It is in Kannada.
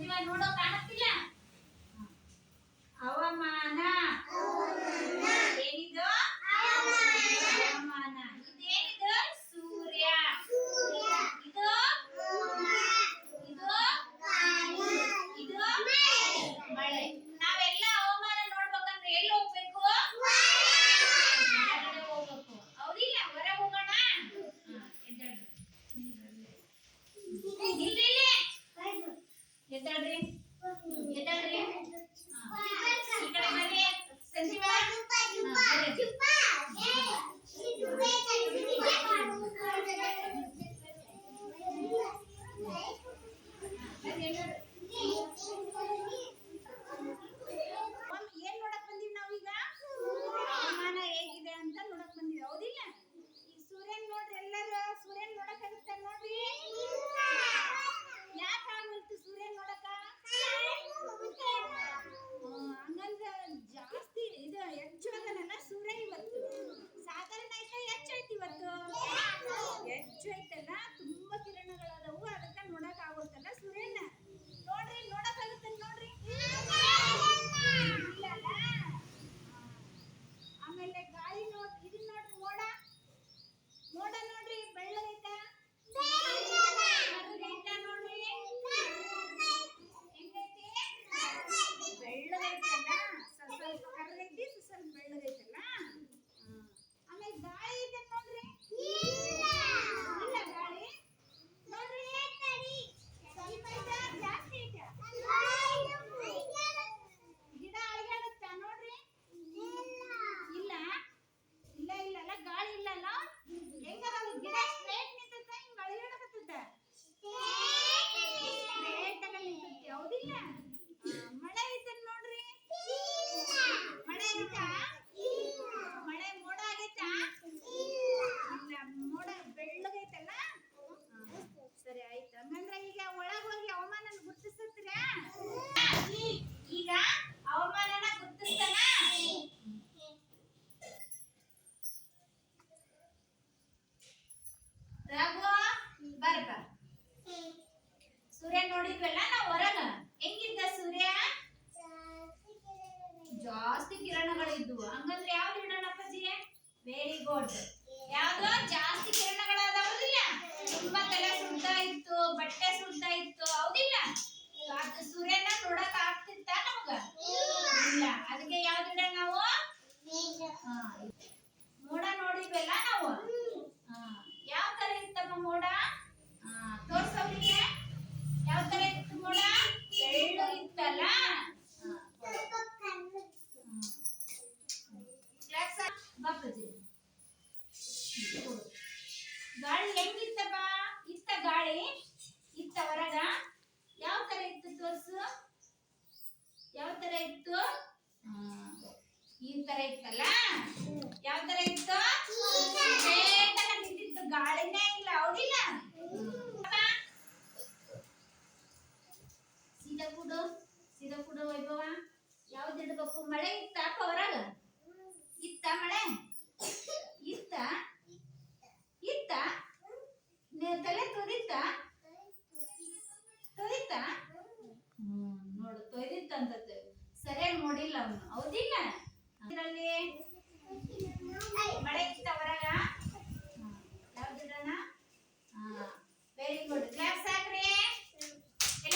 ಸಂಜೀವ ನೋಡೋ ಕಾಣುತ್ತಿಲ್ಲ ಹವಾಮಾನ ಏನಿದು ಹವಾಮಾನ ಇದೇನಿದು ಸೂರ್ಯ ಇದು ಇದು ಇದು ಮಳೆ ನಾವೆಲ್ಲ ಹವಾಮಾನ ನೋಡ್ಬೇಕಂದ್ರೆ ಎಲ್ಲಿ ಹೋಗ್ಬೇಕು ಹೊರಗಡೆ ಹೋಗ್ಬೇಕು ಹೌದಿಲ್ಲ ಹೊರಗೆ ಹೋಗೋಣ ಎದ್ದಾಳ್ರಿ ಎದ್ದಾಳ್ರಿ ಈ ಕಡೆ ಬರ್ರಿ ಸಂಜೀವ ಏನ್ ನೋಡಕ್ ಬಂದೀವಿ ನಾವೀಗ ಹವಾಮಾನ ಹೇಗಿದೆ ಅಂತ ನೋಡಕ್ ಬಂದೀವಿ ಹೌದಿಲ್ಲ ಈ ಸೂರ್ಯನ್ ನೋಡ್ರಿ ಎಲ್ಲರೂ ಸೂರ್ಯನ್ ನೋಡಕ್ ಆಗುತ್ತೆ ನೋಡ್ರಿ ಯಾಕೆ ಆಗಲ್ತು ಸೂರ್ಯನ್ ನೋಡಕ ಹಂಗಂದ್ರೆ ಜಾಸ್ತಿ ಇದು ಹೆಚ್ಚು ಅದನಲ್ಲ ಸೂರ್ಯ ಇವತ್ತು ಸಾಧಾರಣ ಐತೆ ಹೆಚ್ಚು ಐತಿ ಇವತ್ತು ಹೆಚ್ಚು ಐತಲ್ಲ ತುಂಬಾ ಕಿರಣಗಳದಾವು ಅದಕ್ಕೆ ನೋಡಕ್ ಆಗುತ್ತಲ್ಲ ಸೂರ್ಯನ ನೋಡ್ರಿ ನೋಡಕ್ ಆಗುತ್ತೆ ನೋಡ್ರಿ ಇಲ್ಲಲ್ಲ ಆಮೇಲೆ ಗಾಳಿ ನೋಡ್ರಿ ಇದನ್ನ ನೋಡ್ರಿ ಮೋಡ ಮೋಡ ನೋಡ್ರಿ ಬೆಳ್ಳಗೈತ ನೋಡ್ರಿ ಹೆಂಗೈತಿ ಬೆಳ್ಳಗೈತಲ್ಲ ಸ್ವಲ್ಪ ಕರ್ರೈತಿ ಸ್ವಲ್ಪ ಬೆಳ್ಳಗೈತಲ್ಲ ಆಮೇಲೆ ಗಾಳಿ ಐತೆ ನೋಡ್ರಿ ಇಲ್ಲ ಗಾಳಿ ನೋಡ್ರಿ ಸ್ವಲ್ಪ ಐತೆ ಜಾಸ್ತಿ ಐತೆ ಗಿಡ ಅಳಿಗಾಡುತ್ತ ನೋಡ್ರಿ ಇಲ್ಲ ಇಲ್ಲ ಇಲ್ಲಲ್ಲ ಗಾಳಿ ಇಲ್ಲಲ್ಲ ಹೆಂಗದ ಗಿಡ ಸ್ಟ್ರೇಟ್ ನಿಂತೈತೆ ಹಿಂಗ ಅಳಿಗಾಡಕತ್ತೈತೆ ಸ್ಟ್ರೇಟ್ ಆಗಿ ನಿಂತೈತೆ ಹೌದಿಲ್ಲ ಮಳೆ ಐತೆ ನೋಡ್ರಿ ಮಳೆ ಐತಾ ಮಳೆ ಮೋಡ ಆಗೈತಾ ಇಲ್ಲ ಮೋಡ ಬೆಳ್ಳಗೈತಲ್ಲ ಸರಿ ಆಯ್ತು ಹಂಗಂದ್ರೆ ಈಗ ಒಳಗೆ ಹೋಗಿ ಹವಾಮಾನ ಗುರ್ತಿಸ್ತೀರಾ ಈಗ ಹವಾಮಾನನ ಗುರ್ತಿಸ್ತಾನ ರಘು ಬರ್ಬ ಸೂರ್ಯ ನೋಡಿದ್ವಲ್ಲ ನಾವು ಹೊರಗ ಹೆಂಗಿದ್ದ ಸೂರ್ಯ ಜಾಸ್ತಿ ಕಿರಣಗಳಿದ್ವು ಹಂಗಂದ್ರೆ ಯಾವ್ದು ಇಡೋಣ ಅಪ್ಪಾಜಿ ವೆರಿ ಗುಡ್ ಯಾವ್ದು ಜಾಸ್ತಿ ಕಿರಣಗಳಾದವಲ್ಲ ತುಂಬಾ ತಲೆ ಸುಡ್ತಾ ಇತ್ತು ಬಟ್ಟೆ ಸುಡ್ತಾ ಇತ್ತು ಹೌದಿಲ್ಲ ಅದು ಸೂರ್ಯನ ನೋಡಕ್ ಆಗ್ತಿತ್ತ ನಮಗ ಇಲ್ಲ ಅದಕ್ಕೆ ಯಾವ್ದು ಇಡ ನಾವು ಮೋಡ ನೋಡಿದ್ವಲ್ಲ ನಾವು ಯಾವ ತರ ಇತ್ತಮ್ಮ ಮೋಡ ತೋರ್ಸೋರಿಗೆ ಯಾವ ತರ ಇತ್ತು ಮೋಡ ಬೆಳ್ಳು ಇತ್ತಲ್ಲ ಗಾಳಿ ಹೆಂಗಿತ್ತಪ್ಪ ಇತ್ತ ಗಾಳಿ ಇತ್ತ ಹೊರಗ ಯಾವ ತರ ಇತ್ತು ತೋರ್ಸು ಯಾವ ತರ ಇತ್ತು ಈ ತರ ಇತ್ತಲ್ಲ ಯಾವ ತರ ಇತ್ತು ನಿಂತಿತ್ತು ಗಾಳಿನೇ ಇಲ್ಲ ಹೌದಿಲ್ಲ ಸೀದಾ ಕೂಡು ವೈಭವ ಯಾವ್ದು ಇಡ್ಬೇಕು ಮಳೆ ಇತ್ತ ಹೊರಗ ಇತ್ತ ಮಳೆ ಇತ್ತ ಇತ್ತ ತಲೆ ತೊದಿತ್ತ ತೊದಿತ್ತ ನೋಡು ತೊಯ್ದಿತ್ತ ಅಂತ ಸರಿಯಾಗಿ ನೋಡಿಲ್ಲ ಅವನು ಹೌದಿಲ್ಲ ಇದರಲ್ಲಿ